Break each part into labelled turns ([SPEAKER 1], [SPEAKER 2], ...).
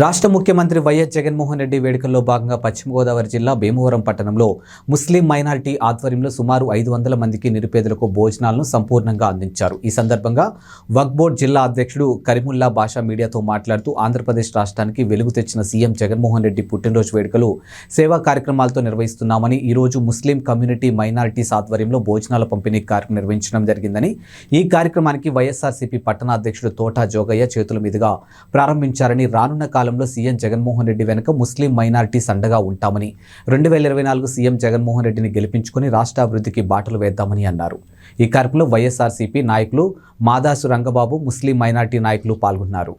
[SPEAKER 1] రాష్ట్ర ముఖ్యమంత్రి వైఎస్ జగన్మోహన్ రెడ్డి వేడుకల్లో భాగంగా పశ్చిమ గోదావరి జిల్లా భీమవరం పట్టణంలో ముస్లిం మైనారిటీ ఆధ్వర్యంలో సుమారు 500 మందికి నిరుపేదలకు భోజనాలను సంపూర్ణంగా అందించారు. ఈ సందర్భంగా వక్ఫ్ బోర్డు జిల్లా అధ్యక్షుడు కరీముల్లా బాషా మీడియాతో మాట్లాడుతూ ఆంధ్రప్రదేశ్ రాష్ట్రానికి వెలుగు తెచ్చిన సీఎం జగన్మోహన్ రెడ్డి పుట్టినరోజు వేడుకలు సేవా కార్యక్రమాలతో నిర్వహిస్తున్నామని, ఈ రోజు ముస్లిం కమ్యూనిటీ మైనారిటీస్ ఆధ్వర్యంలో భోజనాల పంపిణీ కార్యక్రమం నిర్వహించడం జరిగిందని, ఈ కార్యక్రమానికి వైఎస్ఆర్సీపీ పట్టణ అధ్యక్షుడు తోటా జోగయ్య చేతుల మీదుగా ప్రారంభించారని, రానున్న కాలంలో సీఎం జగన్మోహన్ రెడ్డి వెనుక ముస్లిం మైనారిటీస్ అండగా ఉంటామని, 2024 సీఎం జగన్మోహన్ రెడ్డిని గెలిపించుకుని రాష్ట్ర అభివృద్ధికి బాటలు వేద్దామని అన్నారు. ఈ కార్యక్రమంలో వైఎస్ఆర్సీపీ నాయకులు మాదాసు రంగబాబు, ముస్లిం మైనారిటీ నాయకులు పాల్గొన్నారు.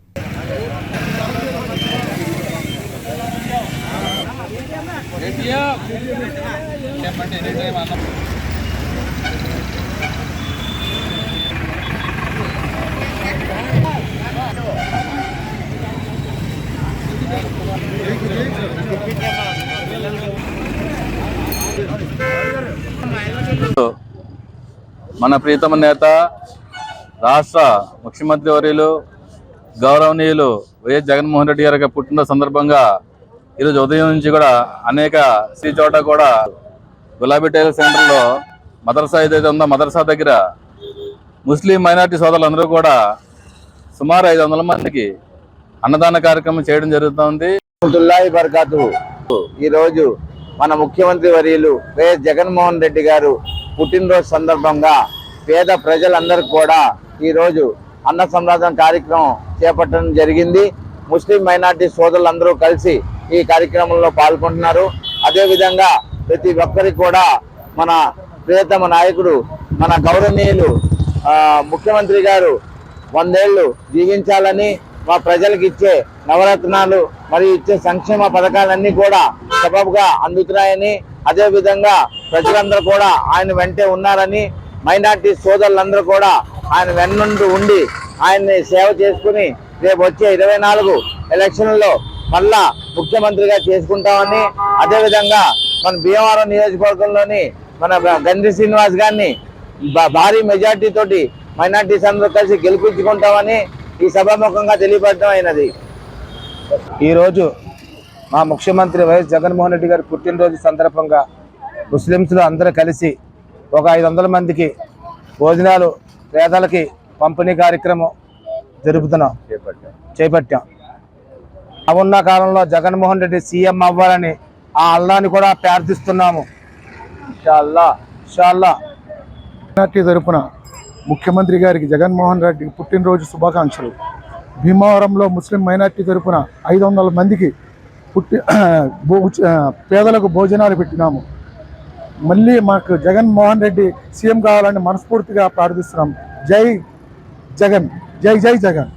[SPEAKER 2] మన ప్రియతమ నేత రాష్ట్ర ముఖ్యమంత్రి వర్యులు గౌరవనీయులు వైఎస్ జగన్మోహన్ రెడ్డి గారి పుట్టినరోజు సందర్భంగా ఈరోజు ఉదయం నుంచి కూడా అనేక చోట కూడా గులాబీ టైలర్ సెంటర్లో మదర్సా ఏదైతే ఉందో మదర్సా దగ్గర ముస్లిం మైనారిటీ సోదరులందరూ కూడా సుమారు 500 మందికి అన్నదాన కార్యక్రమం చేయడం జరుగుతుంది.
[SPEAKER 3] ఈరోజు మన ముఖ్యమంత్రి వర్యులు వైఎస్ జగన్మోహన్ రెడ్డి గారు పుట్టినరోజు సందర్భంగా పేద ప్రజలందరికీ కూడా ఈరోజు అన్న సంరాధన కార్యక్రమం చేపట్టడం జరిగింది. ముస్లిం మైనార్టీ సోదరులందరూ కలిసి ఈ కార్యక్రమంలో పాల్గొంటున్నారు. అదేవిధంగా ప్రతి ఒక్కరికి కూడా మన ప్రియతమ నాయకుడు మన గౌరవనీయులు ముఖ్యమంత్రి గారు 100 ఏళ్ళు జీవించాలని, మా ప్రజలకు ఇచ్చే నవరత్నాలు మరియు ఇచ్చే సంక్షేమ పథకాలన్నీ కూడా సబబుగా అందుతున్నాయని, అదేవిధంగా ప్రజలందరూ కూడా ఆయన వెంటే ఉన్నారని, మైనార్టీ సోదరులందరూ కూడా ఆయన వెన్నుండి ఉండి ఆయన్ని సేవ చేసుకుని రేపు వచ్చే 24 ఎలక్షన్లలో మళ్ళా ముఖ్యమంత్రిగా చేసుకుంటామని, అదేవిధంగా మన భీమవరం నియోజకవర్గంలోని మన గంధి శ్రీనివాస్ గారిని భారీ మెజార్టీ తోటి మైనార్టీస్ అందరూ కలిసి గెలిపించుకుంటామని ఈ సభాముఖంగా తెలియపడటం అయినది.
[SPEAKER 4] ఈరోజు మా ముఖ్యమంత్రి వైఎస్ జగన్మోహన్ రెడ్డి గారి పుట్టినరోజు సందర్భంగా ముస్లింస్లో అందరూ కలిసి ఒక 500 మందికి భోజనాలు పేదలకి పంపిణీ కార్యక్రమం చేపట్టాం. ఉన్న కాలంలో జగన్మోహన్ రెడ్డి సీఎం అవ్వాలని ఆ అల్లాని కూడా ప్రార్థిస్తున్నాము. ఇన్షాల్లా
[SPEAKER 5] తరపున ముఖ్యమంత్రి గారికి జగన్మోహన్ రెడ్డికి పుట్టినరోజు శుభాకాంక్షలు. భీమవరంలో ముస్లిం మైనార్టీ తరపున 500 మందికి పేదలకు భోజనాలు పెట్టినాము. మళ్ళీ మాకు జగన్మోహన్ రెడ్డి సీఎం కావాలని మనస్ఫూర్తిగా ప్రార్థిస్తున్నాం. జై జగన్, జై జై జగన్.